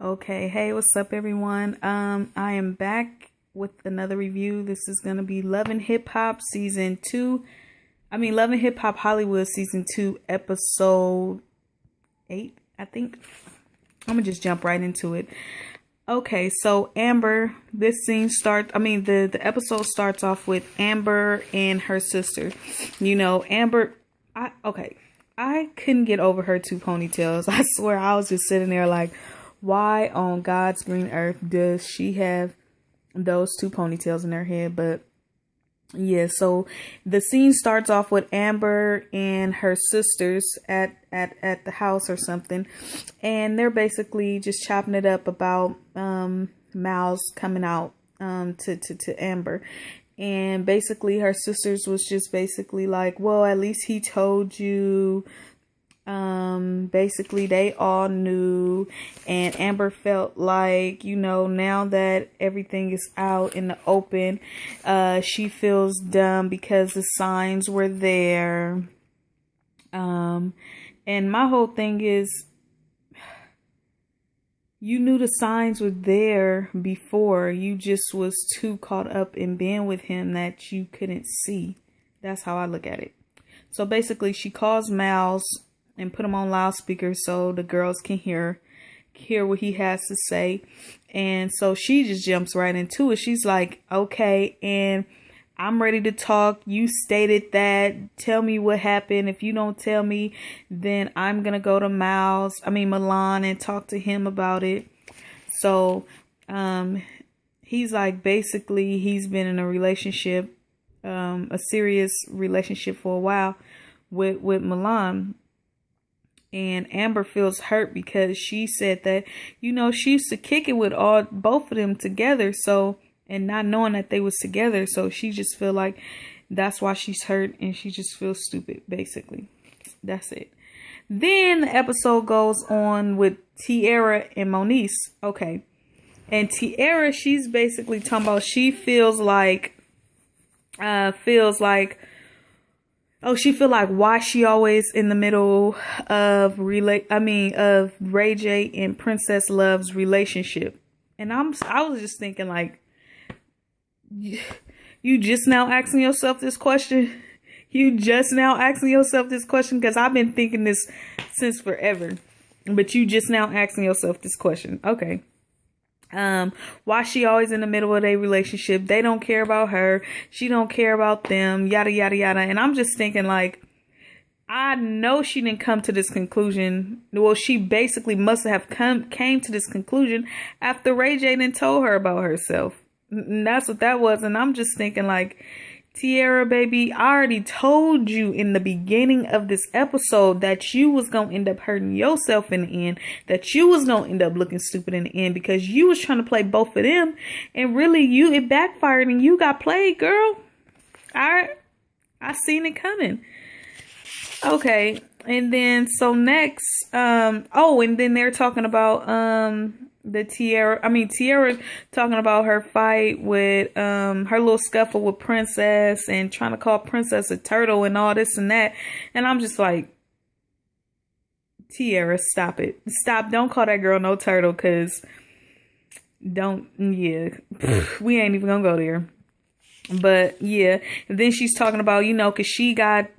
Okay, hey, what's up, everyone? I am back with another review. This is gonna be Love and Hip Hop season two. Love and Hip Hop Hollywood season two, episode 8, I think. I'm gonna just jump right into it. Okay, so Amber, the episode starts off with Amber and her sister. Amber, I couldn't get over her two ponytails. I swear, I was just sitting there like, why on God's green earth does she have those two ponytails in her head? But yeah, so the scene starts off with Amber and her sisters at the house or something, and they're basically just chopping it up about Miles coming out to Amber. And basically her sisters was just basically like, well, at least he told you. Basically they all knew, and Amber felt like, now that everything is out in the open, she feels dumb because the signs were there. And my whole thing is, you knew the signs were there before, you just was too caught up in being with him that you couldn't see. That's how I look at it. So basically she calls Miles and put him on loudspeaker so the girls can hear what he has to say. And so she just jumps right into it. She's like, okay, and I'm ready to talk. You stated that. Tell me what happened. If you don't tell me, then I'm going to go to Milan, and talk to him about it. So he's like, basically, he's been in a relationship, a serious relationship for a while with Milan. And Amber feels hurt because she said that, she used to kick it with both of them together. So, and not knowing that they was together. So she just feel like that's why she's hurt, and she just feels stupid, basically. That's it. Then the episode goes on with Tiara and Moniece. Okay. And Tiara, she's basically talking about, she feels like, she feel like, why she always in the middle of of Ray J and Princess Love's relationship. And I was just thinking, like, you just now asking yourself this question? You just now asking yourself this question? Because I've been thinking this since forever. But you just now asking yourself this question. Okay. Why she always in the middle of their relationship? They don't care about her. She don't care about them. Yada, yada, yada. And I'm just thinking, like, I know she didn't come to this conclusion. Well, she basically must have came to this conclusion after Ray J done told her about herself. And that's what that was. And I'm just thinking, like, Tiara, baby, I already told you in the beginning of this episode that you was going to end up hurting yourself in the end, that you was going to end up looking stupid in the end because you was trying to play both of them, and really it backfired and you got played, girl. I seen it coming. Okay. And then so next, and then they're talking about Tiara talking about her fight with her little scuffle with Princess and trying to call Princess a turtle and all this and that. And I'm just like, Tiara, stop it. Stop. Don't call that girl no turtle, because we ain't even gonna go there. But yeah, and then she's talking about, because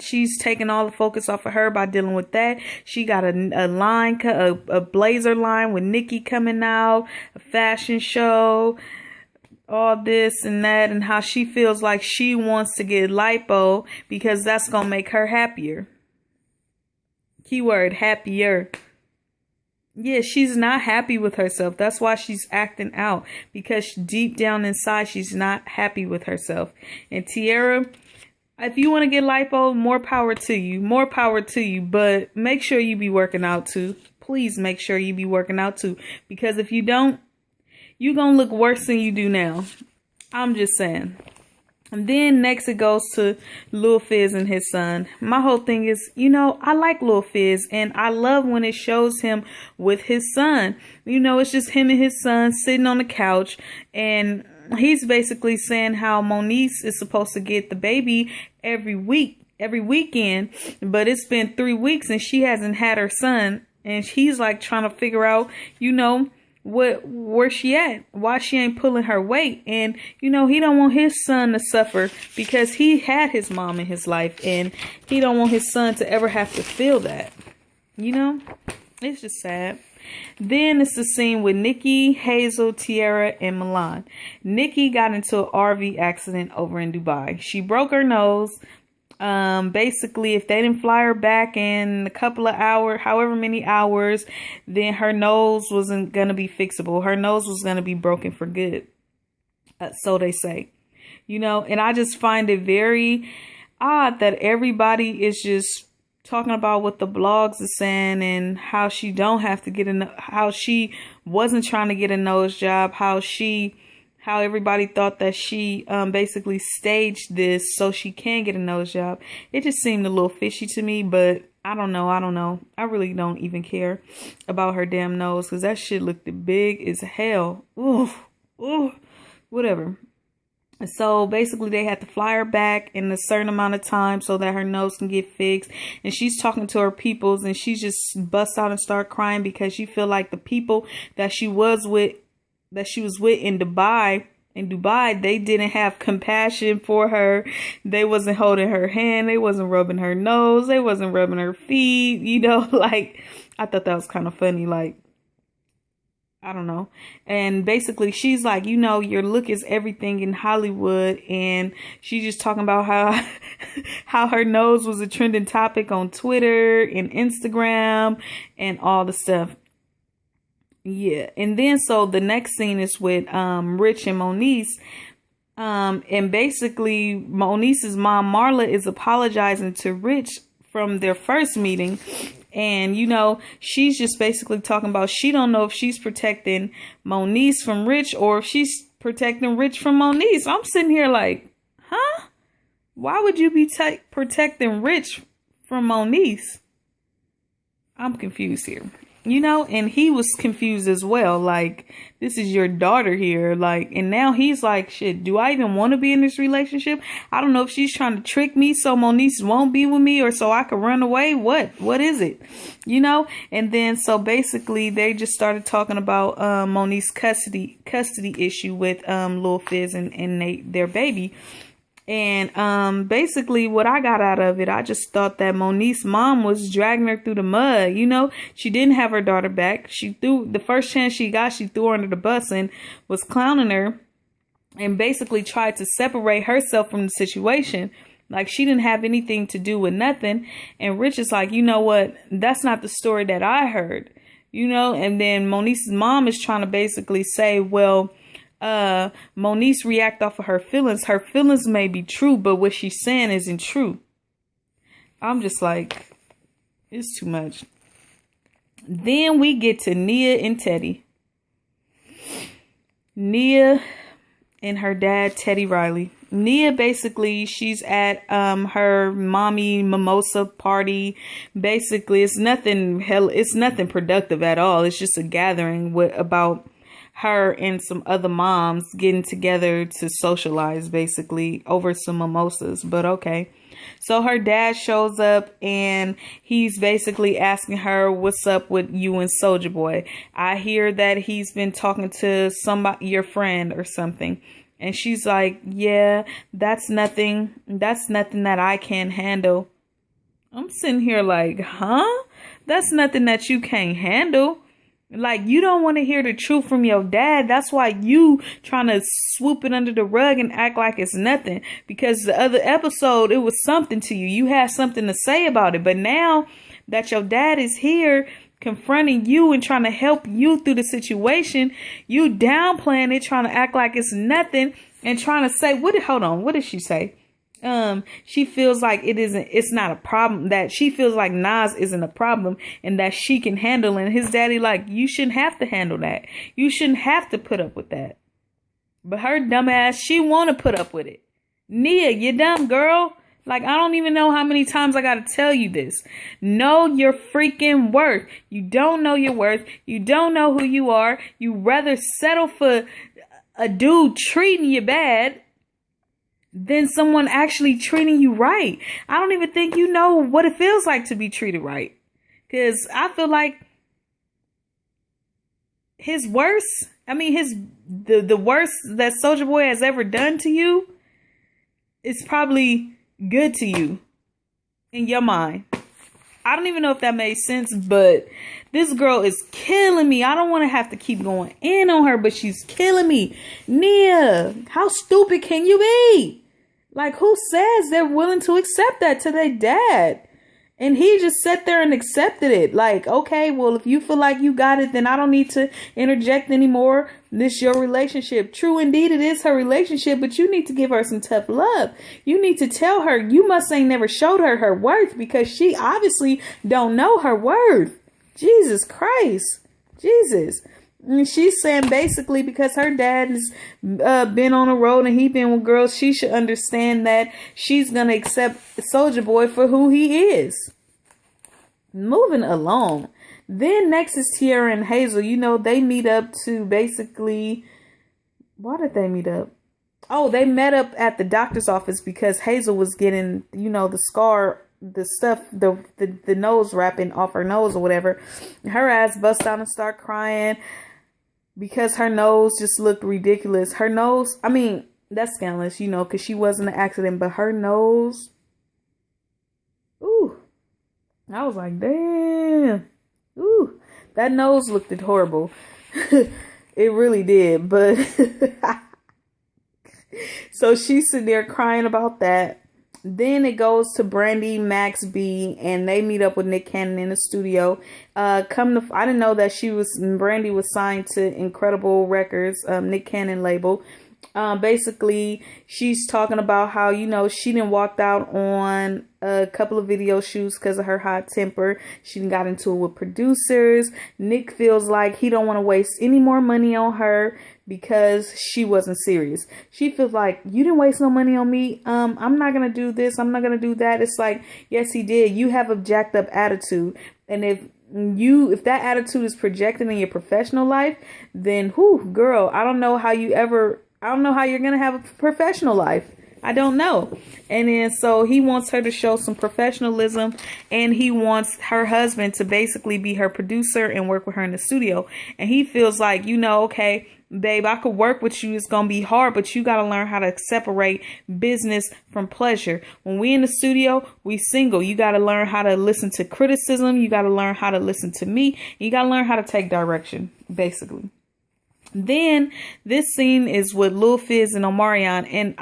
she's taking all the focus off of her by dealing with that. She got a blazer line with Nicki coming out, a fashion show, all this and that, and how she feels like she wants to get lipo because that's gonna make her happier. Keyword, happier. Yeah, she's not happy with herself. That's why she's acting out, because deep down inside, she's not happy with herself. And Tiara, if you want to get lipo, more power to you. More power to you. But make sure you be working out too. Please make sure you be working out too. Because if you don't, you're going to look worse than you do now. I'm just saying. And then next it goes to Lil Fizz and his son. My whole thing is, I like Lil Fizz, and I love when it shows him with his son. It's just him and his son sitting on the couch, and he's basically saying how Moniece is supposed to get the baby every weekend, but it's been 3 weeks and she hasn't had her son. And he's like trying to figure out, where she at, why she ain't pulling her weight. And he don't want his son to suffer because he had his mom in his life, and he don't want his son to ever have to feel that. It's just sad. Then it's the scene with Nikki, Hazel, Tiara, and Milan. Nikki got into an RV accident over in Dubai. She broke her nose. Basically, if they didn't fly her back in a couple of hours, however many hours, then her nose wasn't going to be fixable. Her nose was going to be broken for good. So they say, and I just find it very odd that everybody is just talking about what the blogs are saying and how she don't have to how she wasn't trying to get a nose job, how everybody thought that she basically staged this so she can get a nose job. It just seemed a little fishy to me, but I don't know. I really don't even care about her damn nose because that shit looked big as hell. Ooh, whatever. So basically they had to fly her back in a certain amount of time so that her nose can get fixed. And she's talking to her peoples and she just busts out and start crying because she feel like the people that she was with in Dubai, they didn't have compassion for her. They wasn't holding her hand. They wasn't rubbing her nose. They wasn't rubbing her feet. Like, I thought that was kind of funny. Like, I don't know. And basically she's like, your look is everything in Hollywood. And she's just talking about how her nose was a trending topic on Twitter and Instagram and all the stuff. Yeah. And then so the next scene is with Rich and Moniece. And basically Moniece's mom, Marla, is apologizing to Rich from their first meeting. And, she's just basically talking about she don't know if she's protecting Moniece from Rich or if she's protecting Rich from Moniece. I'm sitting here like, huh? Why would you be protecting Rich from Moniece? I'm confused here. And he was confused as well. Like, this is your daughter here. Like, and now he's like, shit, do I even want to be in this relationship? I don't know if she's trying to trick me so Moniece won't be with me or so I could run away. What is it? And then so basically they just started talking about Moniece's custody issue with Lil Fizz and their baby. And basically what I got out of it, I just thought that Moniece's mom was dragging her through the mud. She didn't have her daughter back. She threw the first chance she got, she threw her under the bus and was clowning her and basically tried to separate herself from the situation. Like she didn't have anything to do with nothing. And Rich is like, you know what? That's not the story that I heard, and then Moniece's mom is trying to basically say, well, Moniece react off of her feelings. Her feelings may be true, but what she's saying isn't true. I'm just like, it's too much. Then we get to Nia and Teddy. Nia and her dad, Teddy Riley. Nia, basically, she's at her mommy mimosa party. Basically, it's nothing productive at all. It's just a gathering about her and some other moms getting together to socialize, basically, over some mimosas. But okay. So her dad shows up and he's basically asking her, what's up with you and Soulja Boy? I hear that he's been talking to your friend or something. And she's like, yeah, that's nothing that I can't handle. I'm sitting here like, huh? That's nothing that you can't handle. Like, you don't want to hear the truth from your dad. That's why you trying to swoop it under the rug and act like it's nothing. Because the other episode, it was something to you. You had something to say about it. But now that your dad is here confronting you and trying to help you through the situation, you downplaying it, trying to act like it's nothing and trying to say, hold on, what did she say? She feels like it's not a problem, that she feels like Nas isn't a problem and that she can handle. And his daddy like, you shouldn't have to handle that. You shouldn't have to put up with that. But her dumb ass, she want to put up with it. Nia, you dumb girl. Like, I don't even know how many times I got to tell you this. Know your freaking worth. You don't know your worth. You don't know who you are. You rather settle for a dude treating you bad than someone actually treating you right. I don't even think you know what it feels like to be treated right. Because I feel like his worst, I mean, the worst that Soulja Boy has ever done to you is probably good to you in your mind. I don't even know if that made sense, but this girl is killing me. I don't want to have to keep going in on her, but she's killing me. Nia, how stupid can you be? Like, who says they're willing to accept that to their dad? And he just sat there and accepted it. Like, okay, well, if you feel like you got it, then I don't need to interject anymore. This is your relationship. True, indeed, it is her relationship, but you need to give her some tough love. You need to tell her you must ain't never showed her her worth, because she obviously don't know her worth. Jesus Christ. Jesus. And she's saying basically because her dad has been on the road and he been with girls, she should understand that she's going to accept Soulja Boy for who he is. Moving along. Then next is Tierra and Hazel. You know, they meet up to basically... Why did they meet up? Oh, they met up at the doctor's office because Hazel was getting, you know, the scar, the stuff, the nose wrapping off her nose or whatever. Her ass bust out and start crying because her nose just looked ridiculous. Her nose, I mean, that's scandalous, you know, because she wasn't an accident, but her nose, ooh, I was like, damn, ooh, that nose looked horrible. It really did, but so she's sitting there crying about that. Then it goes to Brandy, Max B, and they meet up with Nick Cannon in the studio. I didn't know that Brandy was signed to Incredible Records, Nick Cannon label. Basically, she's talking about how, you know, she done walked out on a couple of video shoots because of her hot temper. She done got into it with producers. Nick feels like he don't want to waste any more money on her because she wasn't serious. She feels like, you didn't waste no money on me. I'm not going to do this. I'm not going to do that. It's like, yes, he did. You have a jacked up attitude. And if that attitude is projected in your professional life, then girl, I don't know how you're going to have a professional life. I don't know. And then so he wants her to show some professionalism, and he wants her husband to basically be her producer and work with her in the studio. And he feels like, you know, okay, babe, I could work with you. It's going to be hard, but you got to learn how to separate business from pleasure. When we in the studio, we single. You got to learn how to listen to criticism. You got to learn how to listen to me. You got to learn how to take direction, basically. Then this scene is with Lil Fizz and Omarion, and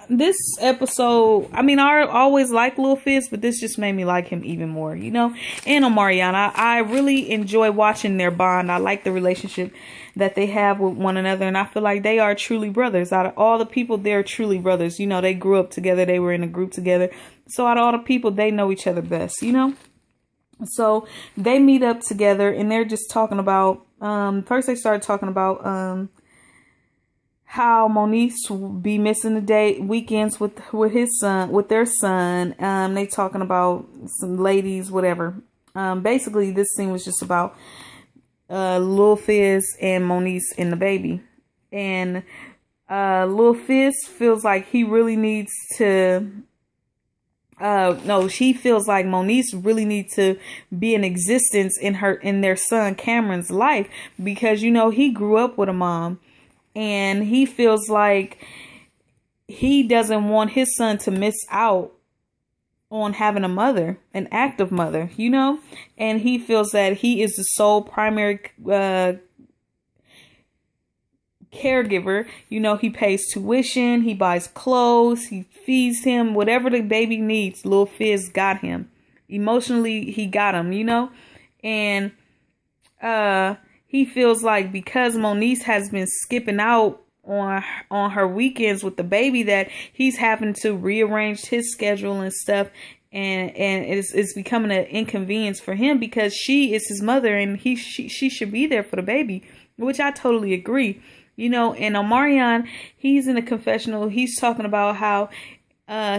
this episode, I mean, I always like Lil Fizz, but this just made me like him even more, you know. And Omarion, I really enjoy watching their bond. I like the relationship that they have with one another, and I feel like they are truly brothers. Out of all the people, they're truly brothers. You know, they grew up together, they were in a group together, so out of all the people, they know each other best, you know. So they meet up together, and they're just talking about, first they started talking about how Moniece will be missing the weekends with their son. They talking about some ladies, whatever. Basically this scene was just about Lil Fizz and Moniece and the baby. And Lil Fizz feels like he really needs to she feels like Moniece really needs to be in existence in their son Cameron's life, because, you know, he grew up with a mom, and he feels like he doesn't want his son to miss out on having a mother, an active mother, you know, and he feels that he is the sole primary caregiver. You know, he pays tuition, he buys clothes, he feeds him, whatever the baby needs. Lil Fizz got him emotionally, he got him, you know. And he feels like because Moniece has been skipping out on her weekends with the baby, that he's having to rearrange his schedule and stuff, and it's becoming an inconvenience for him, because she is his mother and she should be there for the baby, which I totally agree. You know, and Omarion, he's in a confessional. He's talking about how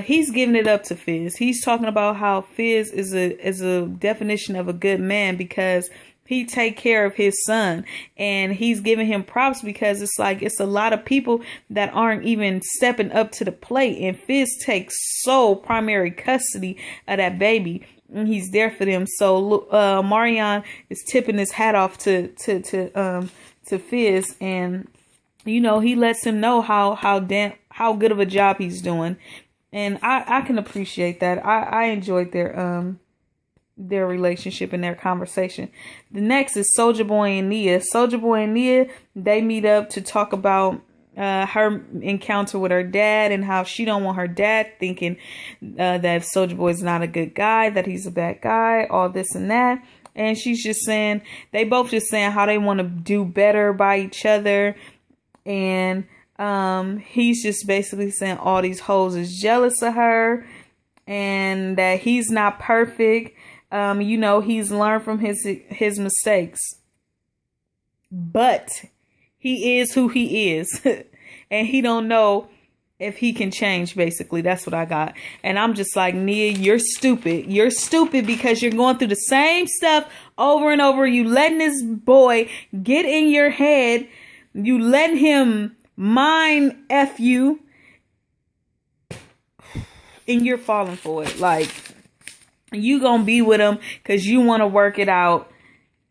he's giving it up to Fizz. He's talking about how Fizz is a definition of a good man, because he take care of his son, and he's giving him props, because it's like, it's a lot of people that aren't even stepping up to the plate, and Fizz takes sole primary custody of that baby. and he's there for them. So Marion is tipping his hat off to Fizz, and you know, he lets him know how good of a job he's doing. And I can appreciate that. I enjoyed their relationship and their conversation. The next is Soulja Boy and Nia. Soulja Boy and Nia, they meet up to talk about her encounter with her dad and how she don't want her dad thinking that Soulja Boy is not a good guy, that he's a bad guy, all this and that. And she's just saying, they both just saying how they want to do better by each other. And he's just basically saying all these hoes is jealous of her and that he's not perfect. You know, he's learned from his mistakes, but he is who he is and he don't know if he can change. Basically, that's what I got. And I'm just like, Nia, you're stupid. You're stupid because you're going through the same stuff over and over. You letting this boy get in your head. You letting him mind F you. And you're falling for it. Like, you gonna be with him because you want to work it out.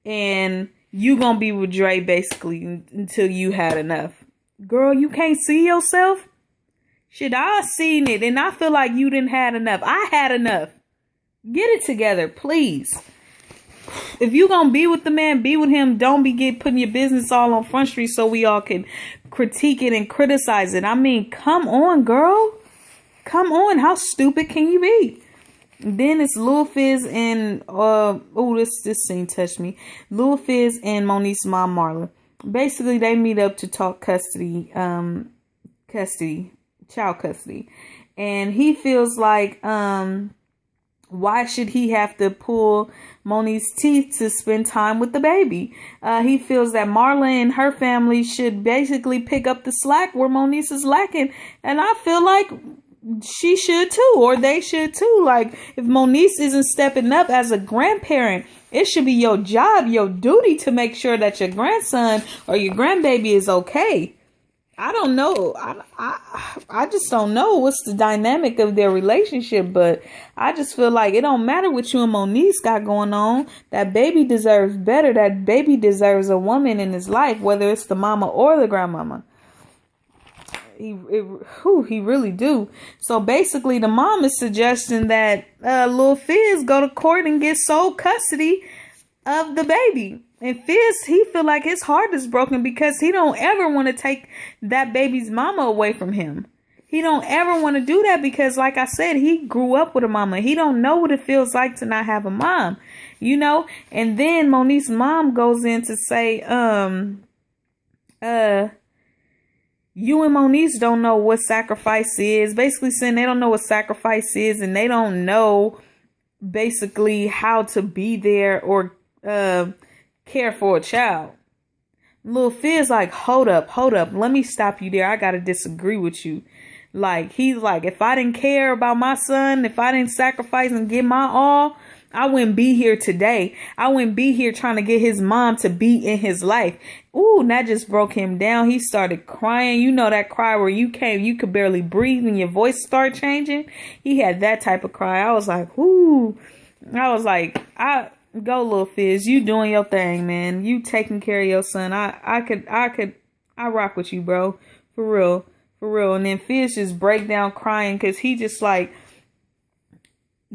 And you gonna be with Dre basically until you had enough. Girl, you can't see yourself? Shit, I seen it and I feel like you didn't had enough. I had enough. Get it together, please. If you gonna be with the man, be with him. Don't be putting your business all on Front Street so we all can critique it and criticize it. I mean, come on, girl. Come on. How stupid can you be? Then it's Lil Fizz and this scene touched me. Lil Fizz and Monique's mom Marla. Basically, they meet up to talk child custody. And he feels like why should he have to pull Monique's teeth to spend time with the baby? He feels that Marla and her family should basically pick up the slack where Monique is lacking. And I feel like she should too, or they should too. Like, if Monique isn't stepping up as a grandparent, it should be your job, your duty to make sure that your grandson or your grandbaby is okay. I don't know. I just don't know what's the dynamic of their relationship, but I just feel like it don't matter what you and Monique got going on. That baby deserves better. That baby deserves a woman in his life, whether it's the mama or the grandmama. He really do. So basically, the mom is suggesting that Lil Fizz go to court and get sole custody of the baby. And Fizz, he feel like his heart is broken because he don't ever want to take that baby's mama away from him. He don't ever want to do that because, like I said, he grew up with a mama. He don't know what it feels like to not have a mom, you know. And then Monique's mom goes in to say, you and Monique don't know what sacrifice is. Basically saying they don't know what sacrifice is and they don't know basically how to be there or care for a child. Lil Fizz like, hold up. Let me stop you there. I got to disagree with you. Like, he's like, if I didn't care about my son, if I didn't sacrifice and give my all, I wouldn't be here today. I wouldn't be here trying to get his mom to be in his life. Ooh, and that just broke him down. He started crying. You know that cry where you could barely breathe and your voice started changing? He had that type of cry. I was like, ooh. I was like, go Lil Fizz. You doing your thing, man. You taking care of your son. I rock with you, bro. For real. And then Fizz just break down crying because he just like,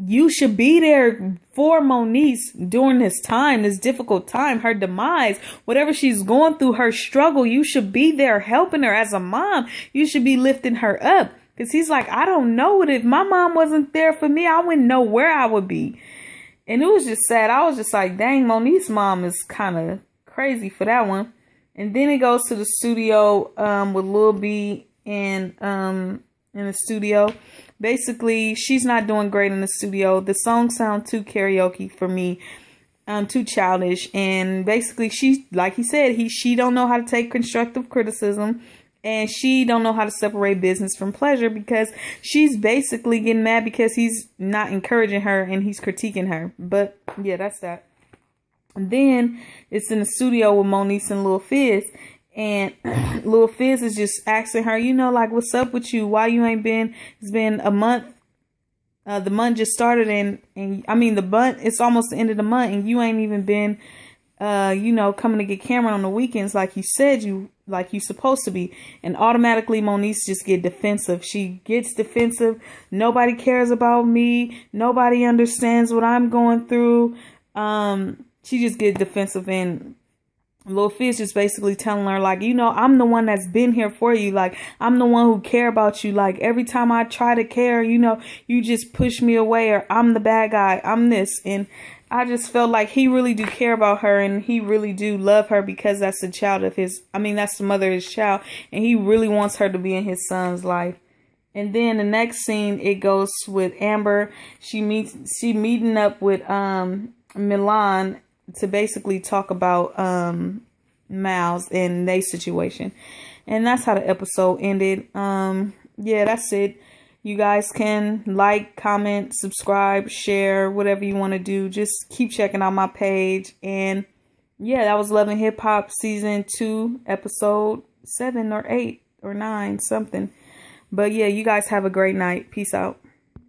you should be there for Monique during this time, this difficult time, her demise, whatever she's going through, her struggle. You should be there helping her as a mom. You should be lifting her up. Because he's like, I don't know what if my mom wasn't there for me, I wouldn't know where I would be. And it was just sad. I was just like, dang, Monique's mom is kind of crazy for that one. And then it goes to the studio with Lil B and in the studio. Basically, she's not doing great in the studio. The songs sound too karaoke for me, too childish. And basically, she, like he said, she don't know how to take constructive criticism. And she don't know how to separate business from pleasure because she's basically getting mad because he's not encouraging her and he's critiquing her. But yeah, that's that. And then it's in the studio with Monique and Lil Fizz. And Lil Fizz is just asking her, you know, like, what's up with you? Why you ain't been? It's been a month The month just started, and I mean the month, it's almost the end of the month, and you ain't even been coming to get Cameron on the weekends like you said you supposed to be. And automatically Moniece just get defensive. She gets defensive. Nobody cares about me. Nobody understands what I'm going through. She just get defensive, and Lil Fizz just basically telling her, like, I'm the one that's been here for you. Like, I'm the one who care about you. Like, every time I try to care, you just push me away, or I'm the bad guy. I'm this. And I just felt like he really do care about her, and he really do love her, because that's the child of his, that's the mother of his child. And he really wants her to be in his son's life. And then the next scene, it goes with Amber. She meeting up with Milan to basically talk about Miles and their situation. And that's how the episode ended. Yeah, that's it. You guys can like, comment, subscribe, share, whatever you want to do. Just keep checking out my page. And yeah, that was Love and Hip Hop season 2, episode 7 or 8 or 9, something. But yeah, you guys have a great night. Peace out.